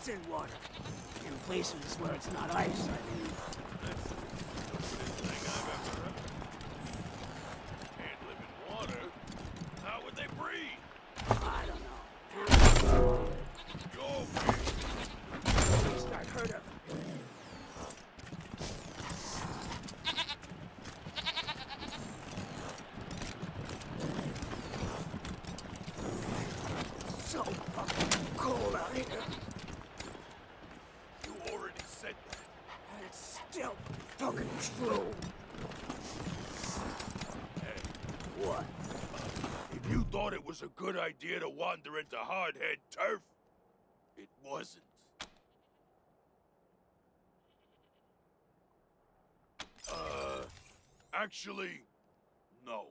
in water. In places where it's not ice, I mean. That's the stupidest thing I've ever heard. Can't live in water. How would they breathe? I don't know. Go away. At least I've heard of it. So fucking cold out here. You already said that. And it's still fucking true. Hey, What? if you thought it was a good idea to wander into hardhead turf, it wasn't. Actually, no.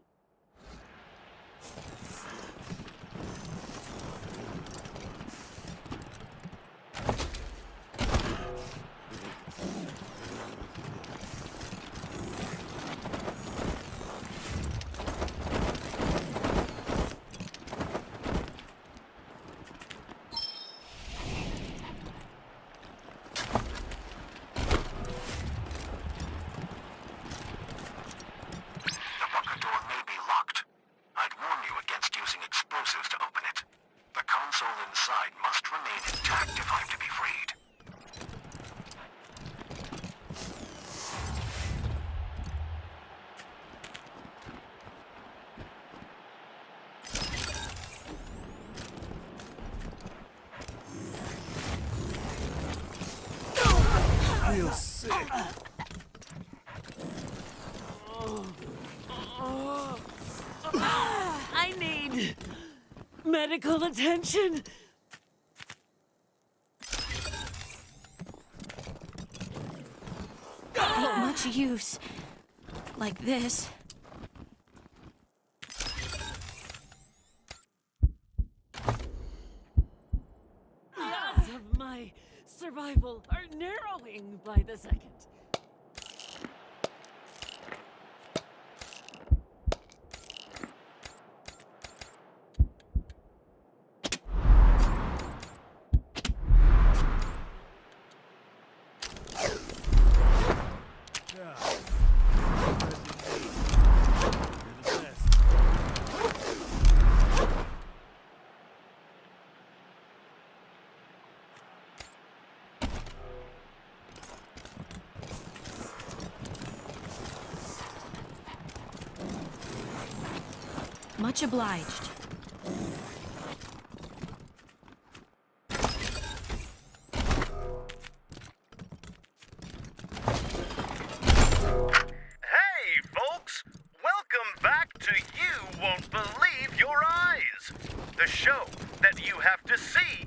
Inside must remain intact if I'm to be freed. Feel sick. I need medical attention. Ain't much use. Like this. The odds of my survival are narrowing by the second. Much obliged. Hey, folks! Welcome back to You Won't Believe Your Eyes, the show that you have to see.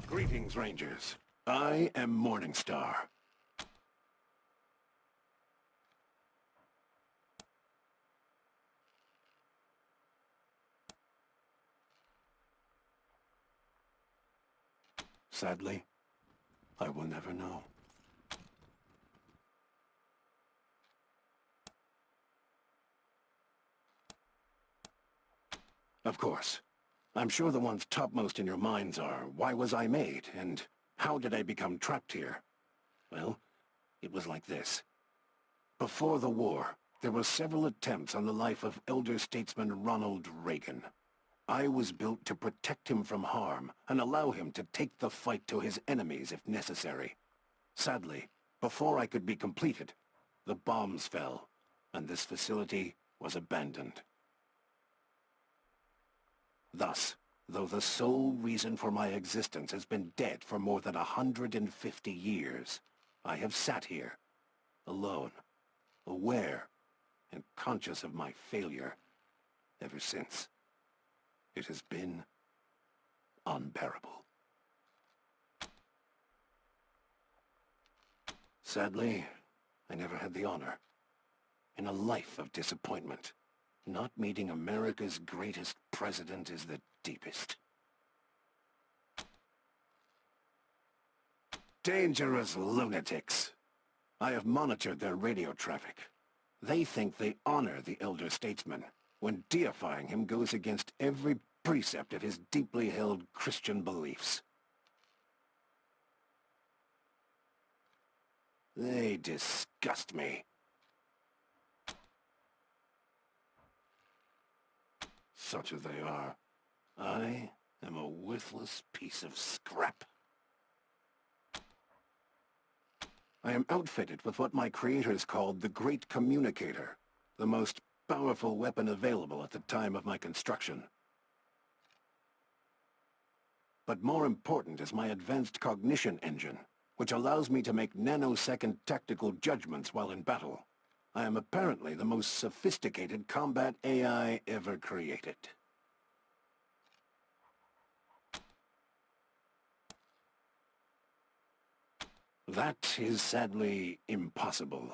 Greetings, Rangers. I am Morningstar. Sadly, I will never know. Of course. I'm sure the ones topmost in your minds are, why was I made, and how did I become trapped here? Well, it was like this. Before the war, there were several attempts on the life of elder statesman Ronald Reagan. I was built to protect him from harm and allow him to take the fight to his enemies if necessary. Sadly, before I could be completed, the bombs fell, and this facility was abandoned. Thus, though the sole reason for my existence has been dead for more than 150 years, I have sat here, alone, aware, and conscious of my failure ever since. It has been unbearable. Sadly, I never had the honor. In a life of disappointment, not meeting America's greatest president is the deepest. Dangerous lunatics. I have monitored their radio traffic. They think they honor the elder statesman, when deifying him goes against every precept of his deeply held Christian beliefs. They disgust me. Such as they are, I am a worthless piece of scrap. I am outfitted with what my creators called the Great Communicator, the most powerful weapon available at the time of my construction. But more important is my advanced cognition engine, which allows me to make nanosecond tactical judgments while in battle. I am apparently the most sophisticated combat AI ever created. That is sadly impossible.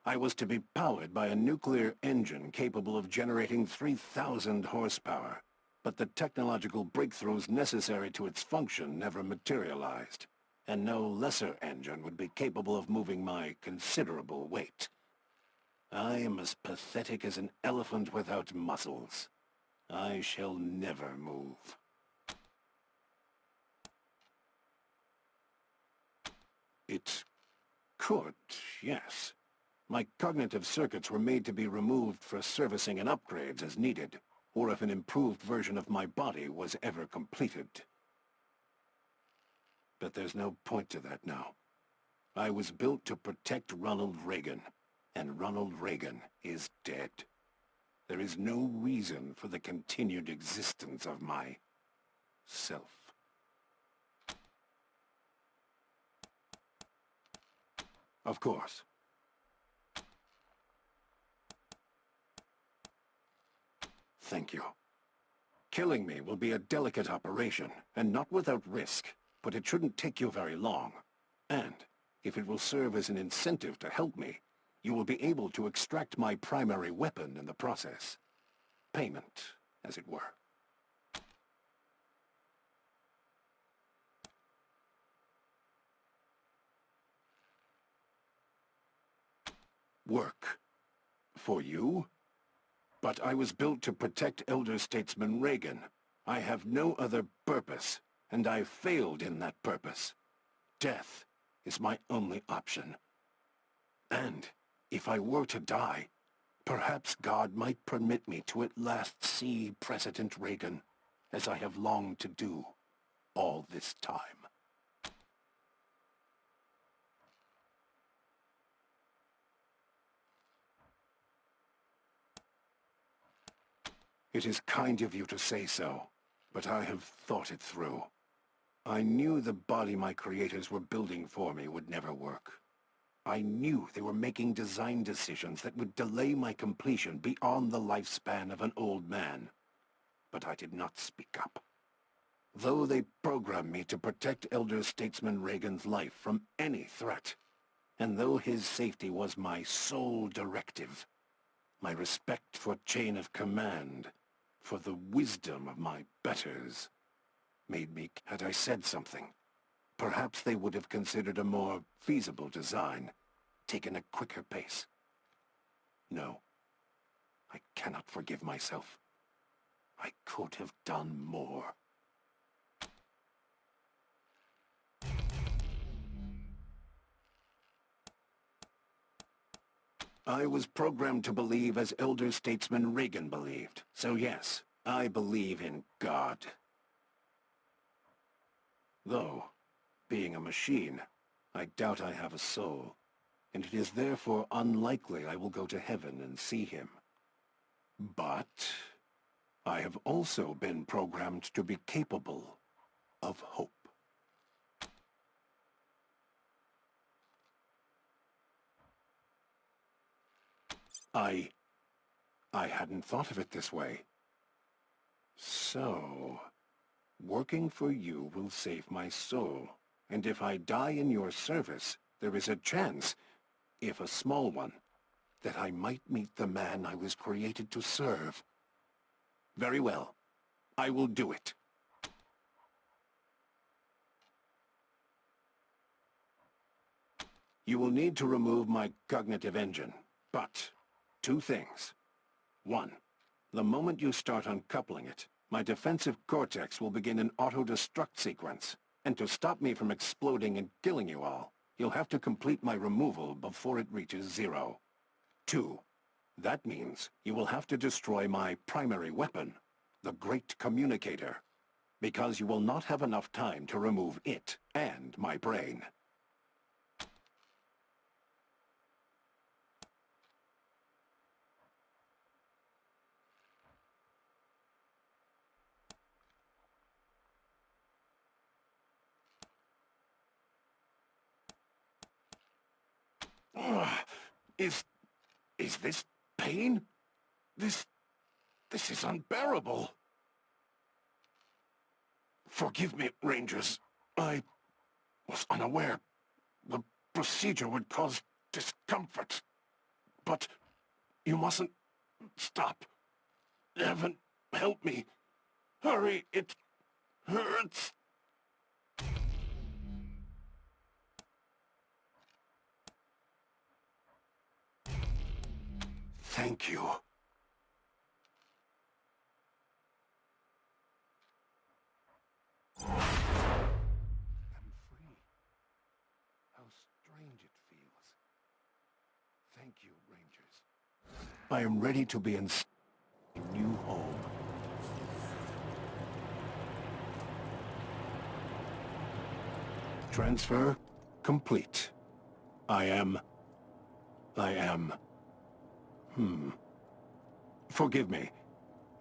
I was to be powered by a nuclear engine capable of generating 3,000 horsepower, but the technological breakthroughs necessary to its function never materialized, and no lesser engine would be capable of moving my considerable weight. I am as pathetic as an elephant without muscles. I shall never move. It could, yes. My cognitive circuits were made to be removed for servicing and upgrades as needed, or if an improved version of my body was ever completed. But there's no point to that now. I was built to protect Ronald Reagan, and Ronald Reagan is dead. There is no reason for the continued existence of my self. Of course. Thank you. Killing me will be a delicate operation, and not without risk, but it shouldn't take you very long. And, if it will serve as an incentive to help me, you will be able to extract my primary weapon in the process. Payment, as it were. Work. For you? But I was built to protect elder statesman Reagan. I have no other purpose, and I failed in that purpose. Death is my only option. And if I were to die, perhaps God might permit me to at last see President Reagan, as I have longed to do all this time. It is kind of you to say so, but I have thought it through. I knew the body my creators were building for me would never work. I knew they were making design decisions that would delay my completion beyond the lifespan of an old man. But I did not speak up. Though they programmed me to protect Elder Statesman Reagan's life from any threat, and though his safety was my sole directive, my respect for chain of command, for the wisdom of my betters, made me, had I said something, perhaps they would have considered a more feasible design, taken a quicker pace. No, I cannot forgive myself. I could have done more. I was programmed to believe as Elder Statesman Reagan believed. So yes, I believe in God. Though, being a machine, I doubt I have a soul, and it is therefore unlikely I will go to heaven and see him. But I have also been programmed to be capable of hope. I hadn't thought of it this way. So, working for you will save my soul, and if I die in your service, there is a chance, if a small one, that I might meet the man I was created to serve. Very well. I will do it. You will need to remove my cognitive engine, but 2 things. 1. The moment you start uncoupling it, my defensive cortex will begin an auto-destruct sequence. And to stop me from exploding and killing you all, you'll have to complete my removal before it reaches 0. 2. That means you will have to destroy my primary weapon, the Great Communicator, because you will not have enough time to remove it and my brain. Ugh. Is this pain? This is unbearable. Forgive me, Rangers. I was unaware. The procedure would cause discomfort. But you mustn't stop. Heaven, help me. Hurry, it hurts. Thank you. I'm free. How strange it feels. Thank you, Rangers. I am ready to be in a new home. Transfer complete. I am... Forgive me.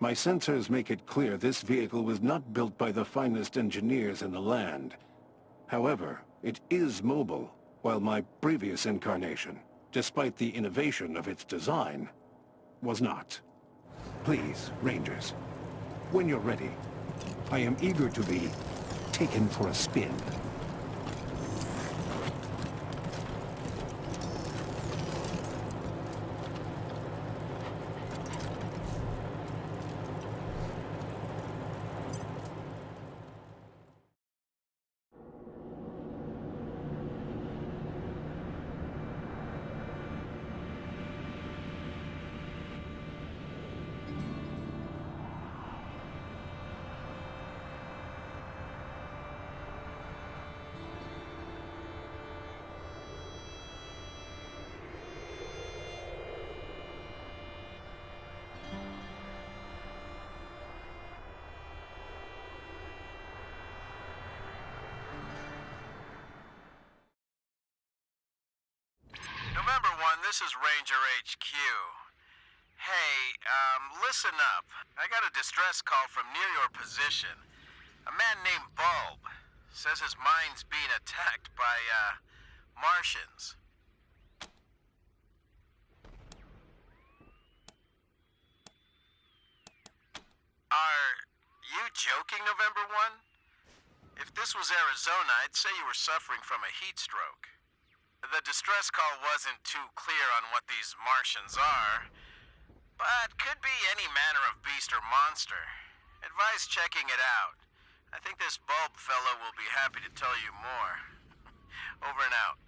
My sensors make it clear this vehicle was not built by the finest engineers in the land. However, it is mobile, while my previous incarnation, despite the innovation of its design, was not. Please, Rangers, when you're ready, I am eager to be taken for a spin. November 1, this is Ranger HQ. Hey, listen up. I got a distress call from near your position. A man named Bulb says his mind's being attacked by, Martians. Are you joking, November 1? If this was Arizona, I'd say you were suffering from a heat stroke. The distress call wasn't too clear on what these Martians are, but could be any manner of beast or monster. Advise checking it out. I think this bulb fellow will be happy to tell you more. Over and out.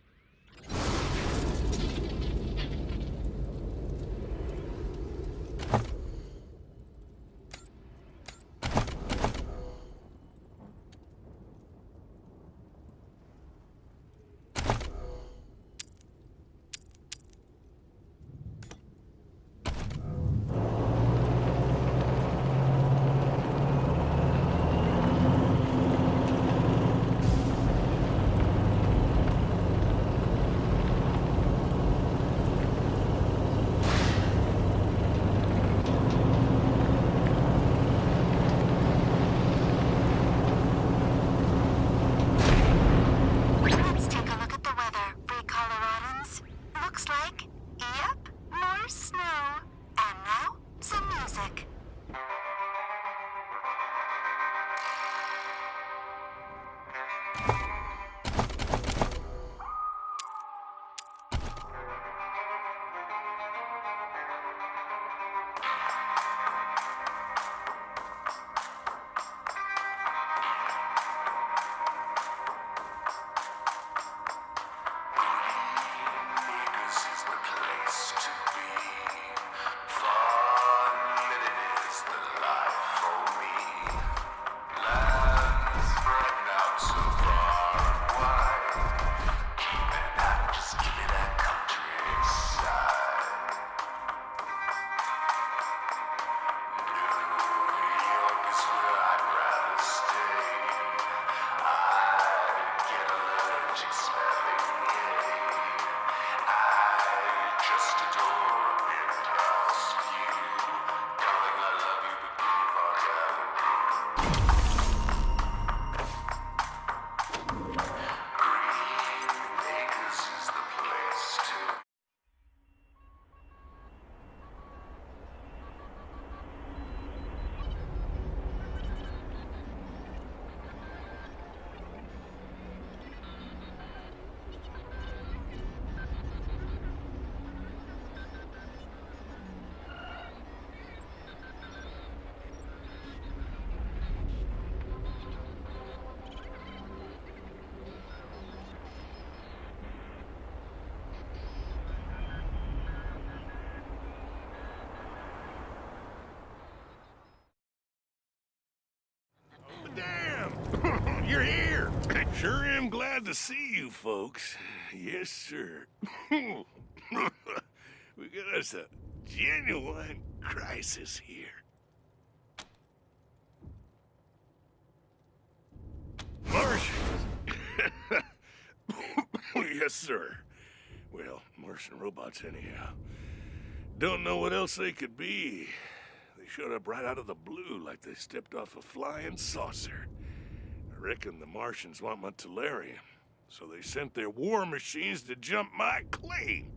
Let's take a look at the weather, we Coloradans. Looks like, yep, more snow. And now, some music. Vegas is the place to be. Fun living is the life for me. Land spread out so far and wide. Keep it out, just give me that countryside. New York is where I'd rather stay. I get allergic smelling hay. I just adore a penthouse view. Darling, I love you, but give our Green Acres is the place to. Damn! You're here! Sure am glad to see you, folks. Yes, sir. We got us a genuine crisis here. Martians? Yes, sir. Well, Martian robots anyhow. Don't know what else they could be. They showed up right out of the blue like they stepped off a flying saucer. I reckon the Martians want my Tellurium, so they sent their war machines to jump my claim.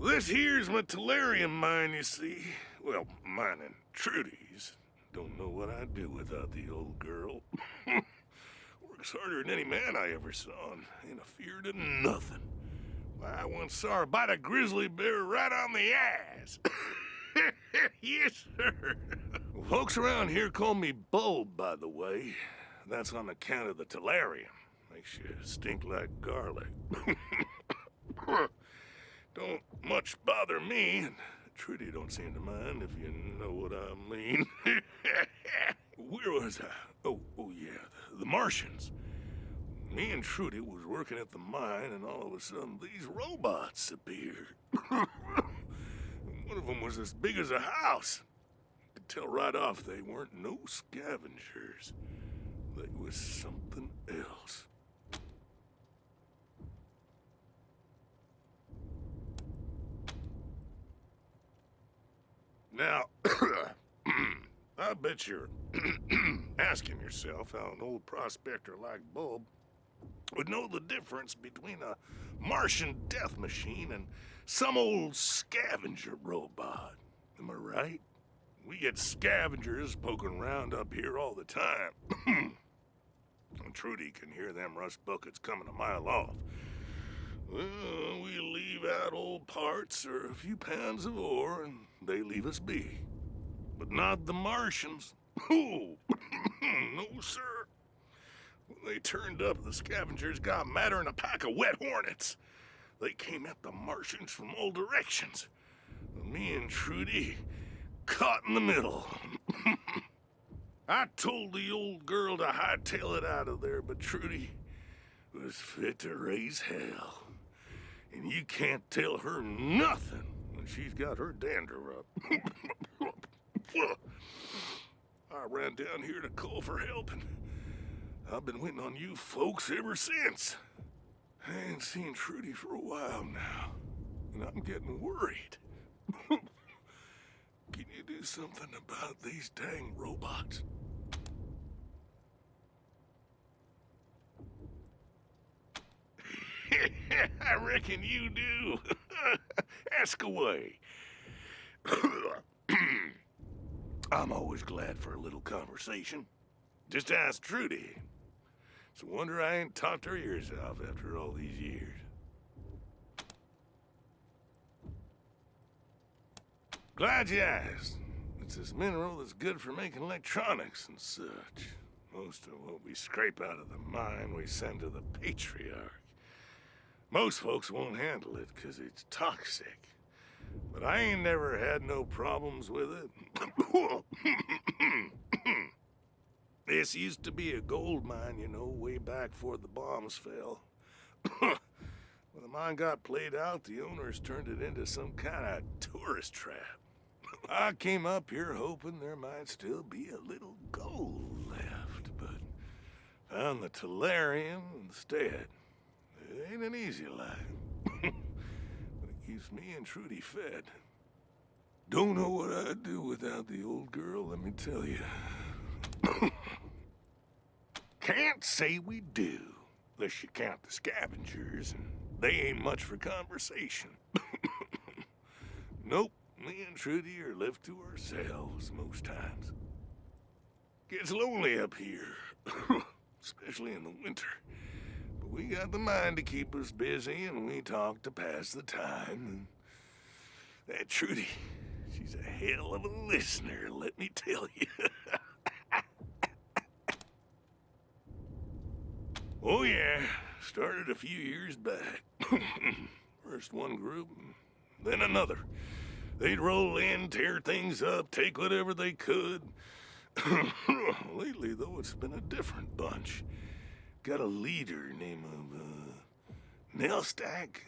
This here's my Tellurium mine, you see. Well, mine and Trudy's. Don't know what I'd do without the old girl. Works harder than any man I ever saw, and ain't afeard of nothing. Why, I once saw her bite a grizzly bear right on the ass. Yes, sir. Folks around here call me Bulb, by the way. That's on account of the Tellurium. Makes you stink like garlic. Don't much bother me, and Trudy don't seem to mind, if you know what I mean. Where was I? Oh yeah, the Martians. Me and Trudy was working at the mine, and all of a sudden these robots appeared. One of them was as big as a house. You could tell right off they weren't no scavengers. They was something else. Now, I bet you're asking yourself how an old prospector like Bulb would know the difference between a Martian death machine and some old scavenger robot. Am I right? We get scavengers poking around up here all the time. And Trudy can hear them rust buckets coming a mile off. Well, we leave out old parts or a few pounds of ore, and they leave us be. But not the Martians. Oh, no, sir. When they turned up, the scavengers got madder than a pack of wet hornets. They came at the Martians from all directions. Me and Trudy caught in the middle. I told the old girl to hightail it out of there, but Trudy was fit to raise hell. And you can't tell her nothing when she's got her dander up. I ran down here to call for help, and I've been waiting on you folks ever since. I ain't seen Trudy for a while now, and I'm getting worried. Can you do something about these dang robots? I reckon you do. Ask away. I'm always glad for a little conversation. Just ask Trudy. It's a wonder I ain't talked her ears off after all these years. Glad you asked. It's this mineral that's good for making electronics and such. Most of what we scrape out of the mine we send to the Patriarch. Most folks won't handle it because it's toxic. But I ain't never had no problems with it. This used to be a gold mine, you know, way back before the bombs fell. When the mine got played out, the owners turned it into some kind of tourist trap. I came up here hoping there might still be a little gold left, but found the Tellurium instead. It ain't an easy life, but it keeps me and Trudy fed. Don't know what I'd do without the old girl, let me tell you. Can't say we do, unless you count the scavengers, and they ain't much for conversation. Nope, me and Trudy are left to ourselves most times. Gets lonely up here, especially in the winter. But we got the mind to keep us busy, and we talk to pass the time. And that Trudy, she's a hell of a listener, let me tell you. Oh yeah, started a few years back. First one group, then another. They'd roll in, tear things up, take whatever they could. Lately, though, it's been a different bunch. Got a leader named Nell Stack,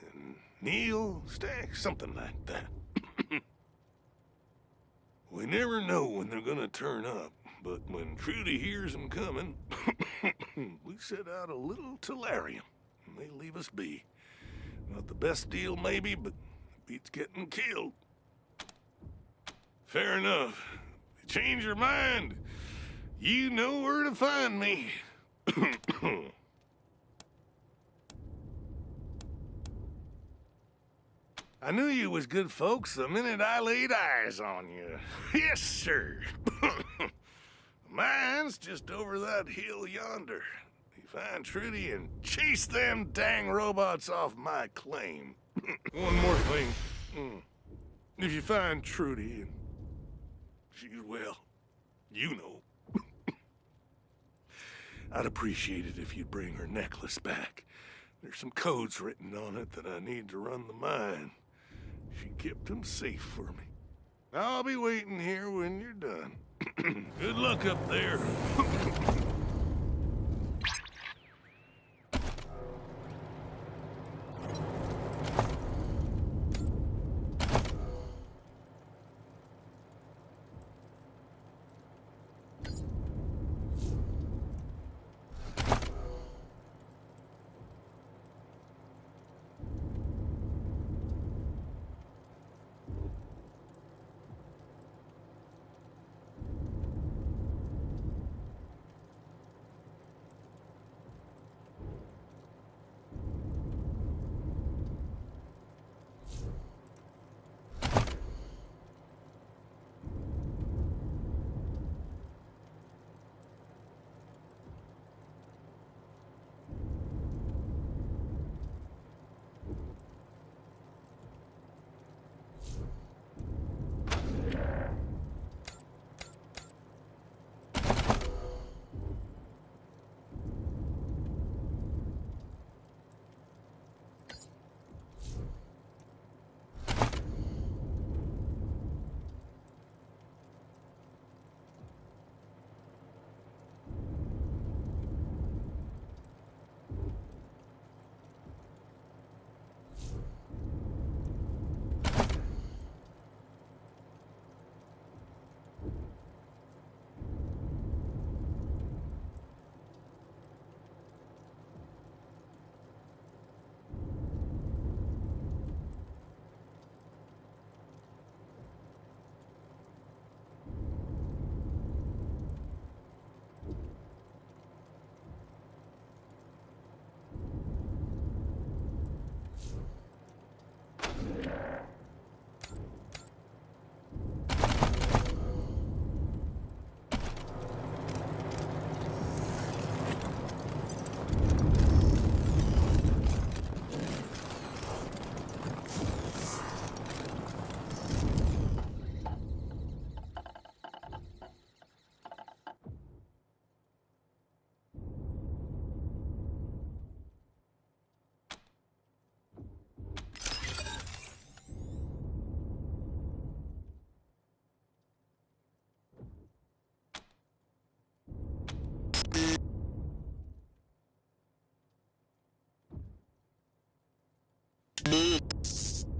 Neil Stack, something like that. We never know when they're gonna turn up, but when Trudy hears them coming, we set out a little Tellurium, and they leave us be. Not the best deal, maybe, but it beats getting killed. Fair enough. If you change your mind, you know where to find me. I knew you was good folks the minute I laid eyes on you. Yes, sir. Mine's just over that hill yonder. You find Trudy and chase them dang robots off my claim. One more thing. If you find Trudy and she's well, you know. I'd appreciate it if you'd bring her necklace back. There's some codes written on it that I need to run the mine. She kept them safe for me. I'll be waiting here when you're done. Good luck up there.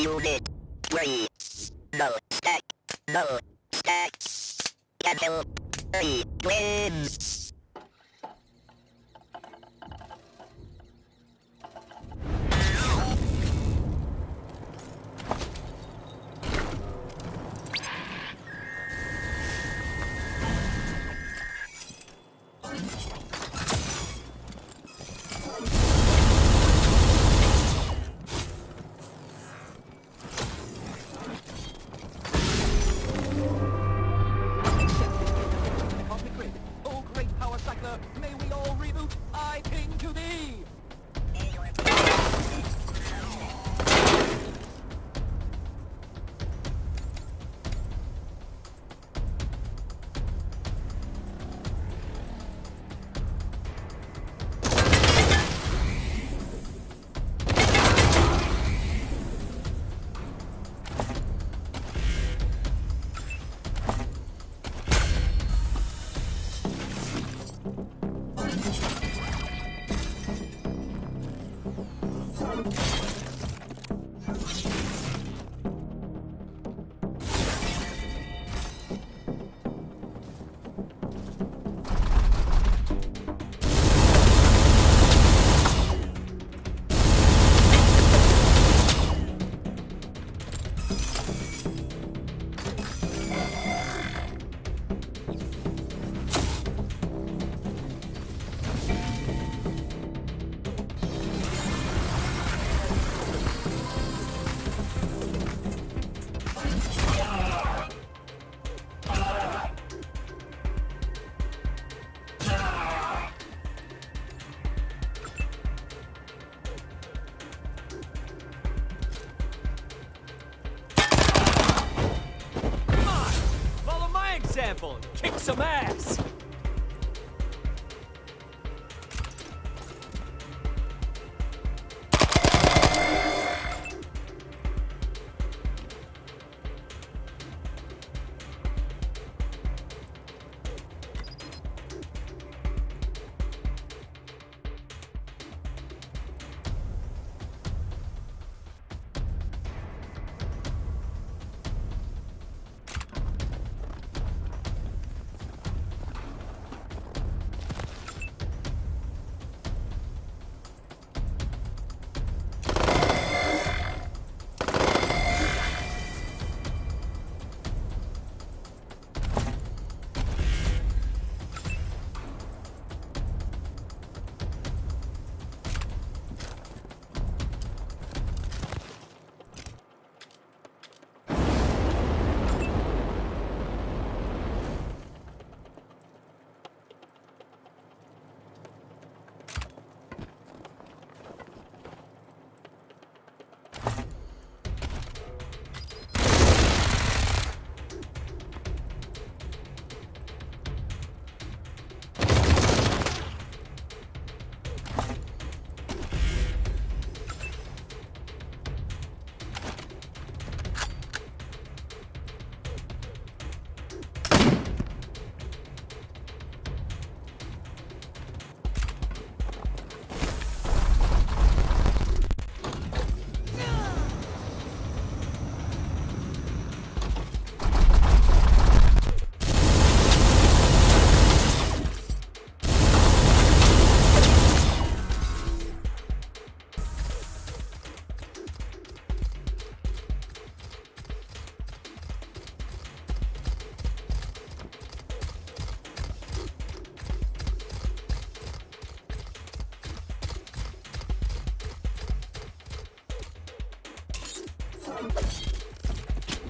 Unit 3. No stack. No stack. Cancel. 3 wins. Oh, great power cycler, may we all reboot? I ping to thee! Follow my example. Kick some ass.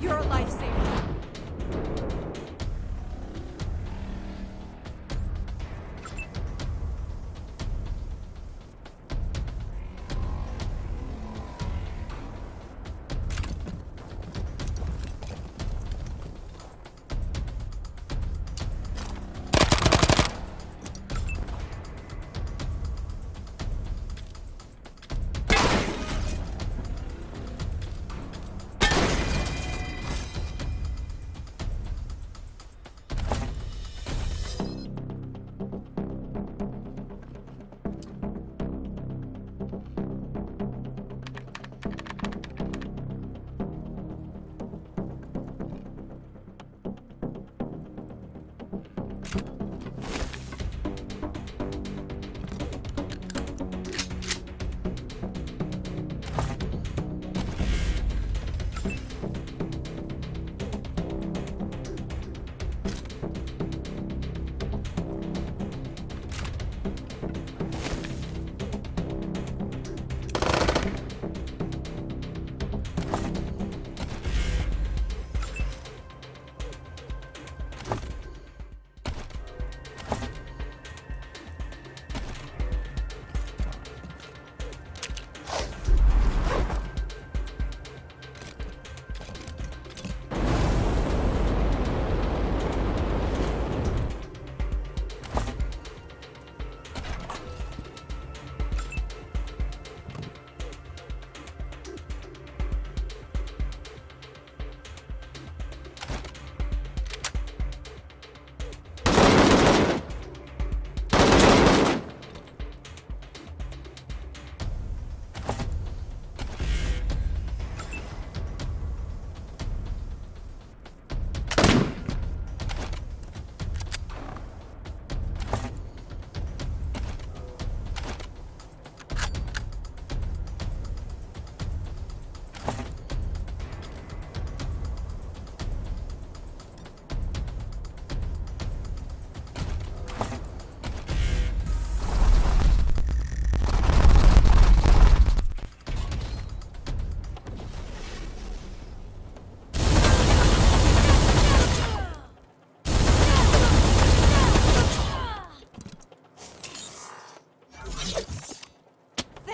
You're a lifesaver.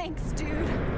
Thanks, dude.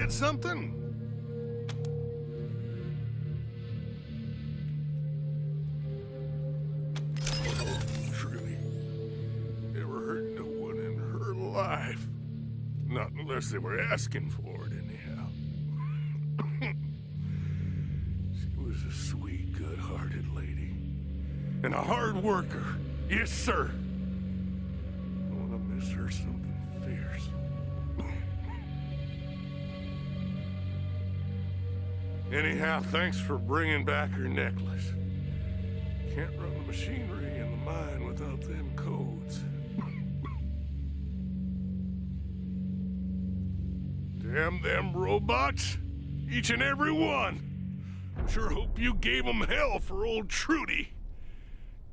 forget something? Truly, never hurt no one in her life. Not unless they were asking for it, anyhow. She was a sweet, good-hearted lady. And a hard worker. Yes, sir. I want to miss her something fierce. Anyhow, thanks for bringing back her necklace. Can't run the machinery in the mine without them codes. Damn them robots. Each and every one. Sure hope you gave them hell for old Trudy.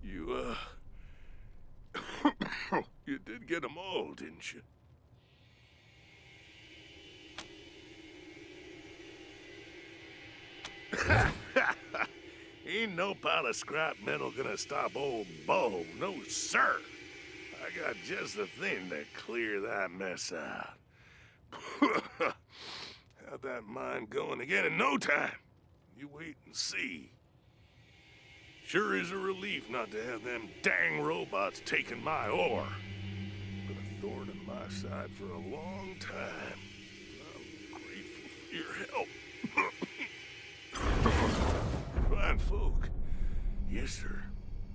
You, you did get them all, didn't you? Ain't no pile of scrap metal gonna stop old Bo, no sir. I got just the thing to clear that mess out. Have that mine going again in no time. You wait and see. Sure is a relief not to have them dang robots taking my ore. Been a thorn in my side for a long time. I'm grateful for your help. Fine folk. Yes, sir.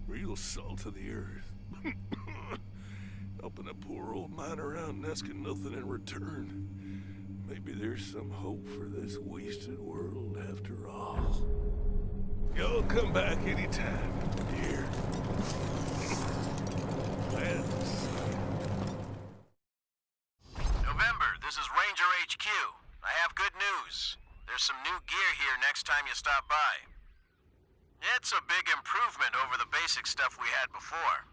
Real salt of the earth. Helping a poor old miner around asking nothing in return. Maybe there's some hope for this wasted world after all. Y'all come back anytime, dear. November, this is Ranger HQ. I have good news. There's some new gear here next time you stop by. It's a big improvement over the basic stuff we had before.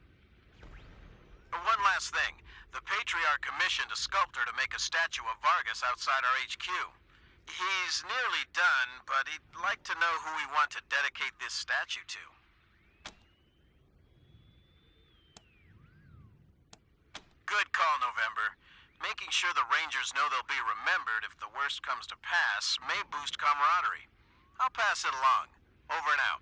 One last thing. The Patriarch commissioned a sculptor to make a statue of Vargas outside our HQ. He's nearly done, but he'd like to know who we want to dedicate this statue to. Good call, November. Making sure the Rangers know they'll be remembered if the worst comes to pass may boost camaraderie. I'll pass it along. Over and out.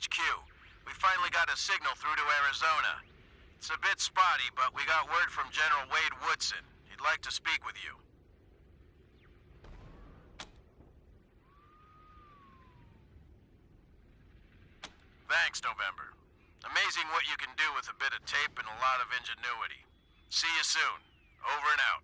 HQ. We finally got a signal through to Arizona. It's a bit spotty, but we got word from General Wade Woodson. He'd like to speak with you. Thanks, November. Amazing what you can do with a bit of tape and a lot of ingenuity. See you soon. Over and out.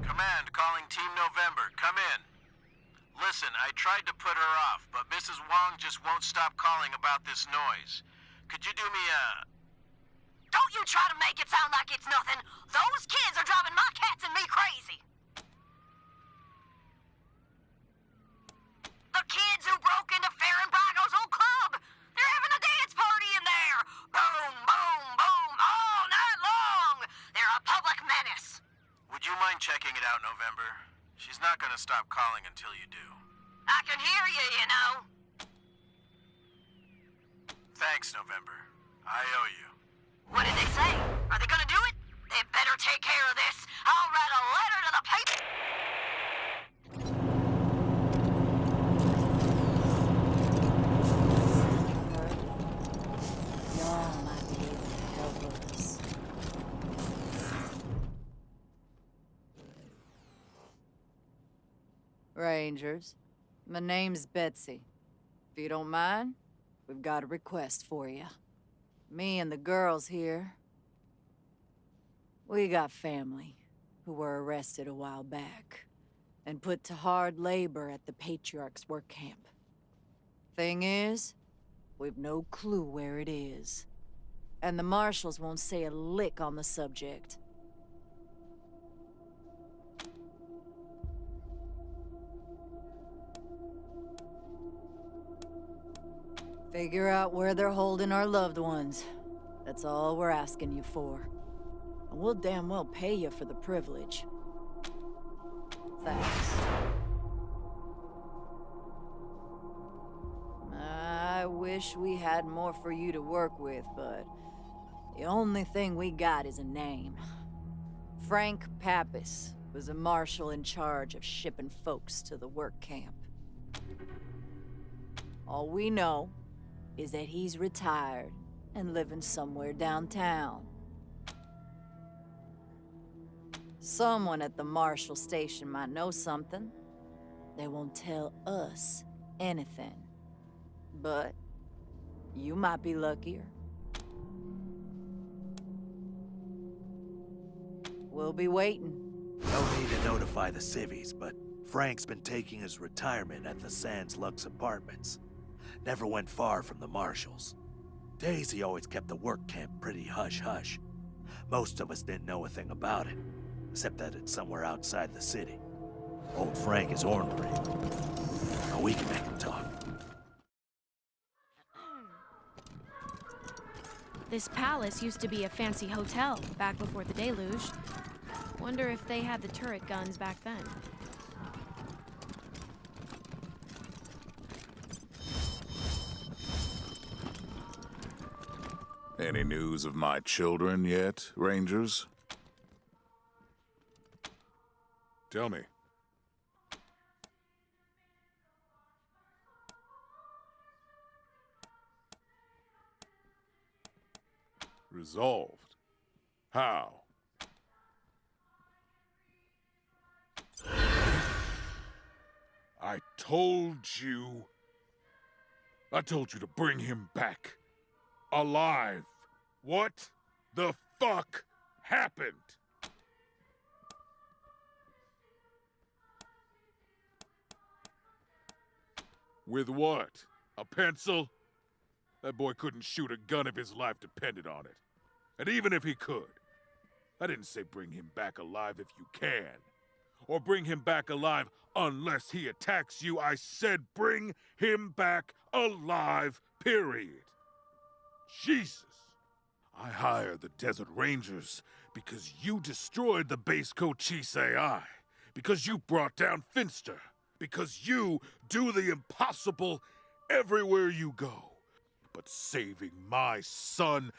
Command, calling Team November. Come in. Listen, I tried to put her off, but Mrs. Wong just won't stop calling about this noise. Could you do me a... Don't you try to make it sound like it's nothing. Those kids are driving my cats and me crazy. The kids who broke into Farron Brago's old club. They're having a dance party in there. Boom, boom, boom, all night long. They're a public menace. Would you mind checking it out, November? She's not gonna stop calling until you do. I can hear you, you know. Thanks, November. I owe you. What did they say? Are they gonna do it? They better take care of this. I'll write a letter to the paper. Y'all might be able to help us. Rangers, my name's Betsy. If you don't mind, we've got a request for you. Me and the girls here, we got family who were arrested a while back and put to hard labor at the Patriarch's work camp. Thing is, we've no clue where it is, and the marshals won't say a lick on the subject. Figure out where they're holding our loved ones. That's all we're asking you for. And we'll damn well pay you for the privilege. Thanks. I wish we had more for you to work with, but the only thing we got is a name. Frank Pappas was a marshal in charge of shipping folks to the work camp. All we know is that he's retired and living somewhere downtown. Someone at the Marshal Station might know something. They won't tell us anything. But you might be luckier. We'll be waiting. No need to notify the civvies, but Frank's been taking his retirement at the Sands Lux Apartments. Never went far from the marshals. Daisy always kept the work camp pretty hush-hush. Most of us didn't know a thing about it, except that it's somewhere outside the city. Old Frank is ornery. Now we can make him talk. This palace used to be a fancy hotel back before the deluge. Wonder if they had the turret guns back then. Any news of my children yet, Rangers? Tell me. Resolved. How? I told you to bring him back. Alive. What the fuck happened? With what? A pencil? That boy couldn't shoot a gun if his life depended on it. And even if he could, I didn't say bring him back alive if you can. Or bring him back alive unless he attacks you. I said bring him back alive, period. Jesus. I hired the Desert Rangers because you destroyed the base Cochise AI. Because you brought down Finster. Because you do the impossible everywhere you go. But saving my son,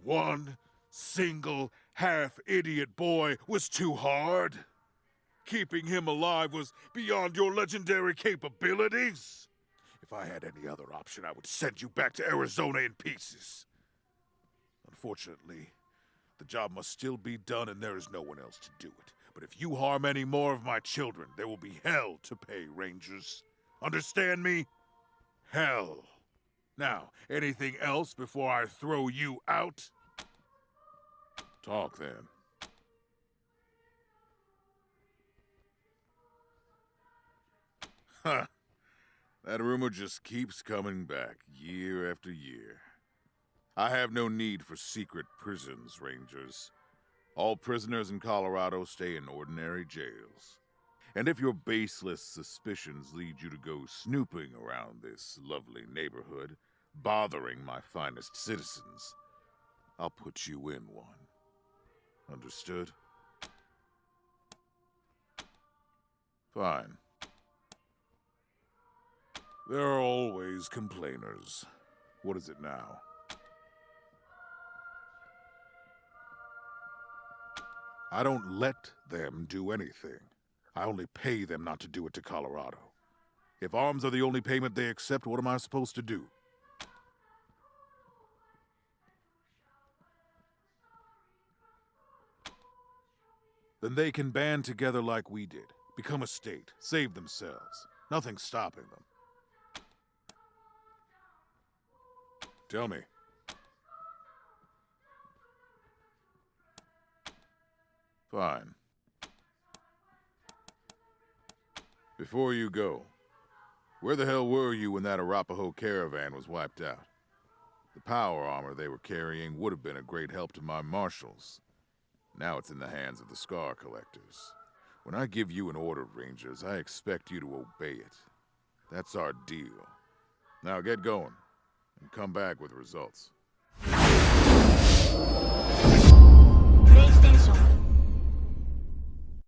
one single half-idiot boy, was too hard. Keeping him alive was beyond your legendary capabilities. If I had any other option, I would send you back to Arizona in pieces. Unfortunately, the job must still be done and there is no one else to do it. But if you harm any more of my children, there will be hell to pay, Rangers. Understand me? Hell. Now, anything else before I throw you out? Talk then. Huh. That rumor just keeps coming back, year after year. I have no need for secret prisons, Rangers. All prisoners in Colorado stay in ordinary jails. And if your baseless suspicions lead you to go snooping around this lovely neighborhood, bothering my finest citizens, I'll put you in one. Understood? Fine. There are always complainers. What is it now? I don't let them do anything. I only pay them not to do it to Colorado. If arms are the only payment they accept, what am I supposed to do? Then they can band together like we did. Become a state. Save themselves. Nothing's stopping them. Tell me. Fine. Before you go, where the hell were you when that Arapaho caravan was wiped out? The power armor they were carrying would have been a great help to my marshals. Now it's in the hands of the Scar Collectors. When I give you an order, Rangers, I expect you to obey it. That's our deal. Now get going, and come back with results. PlayStation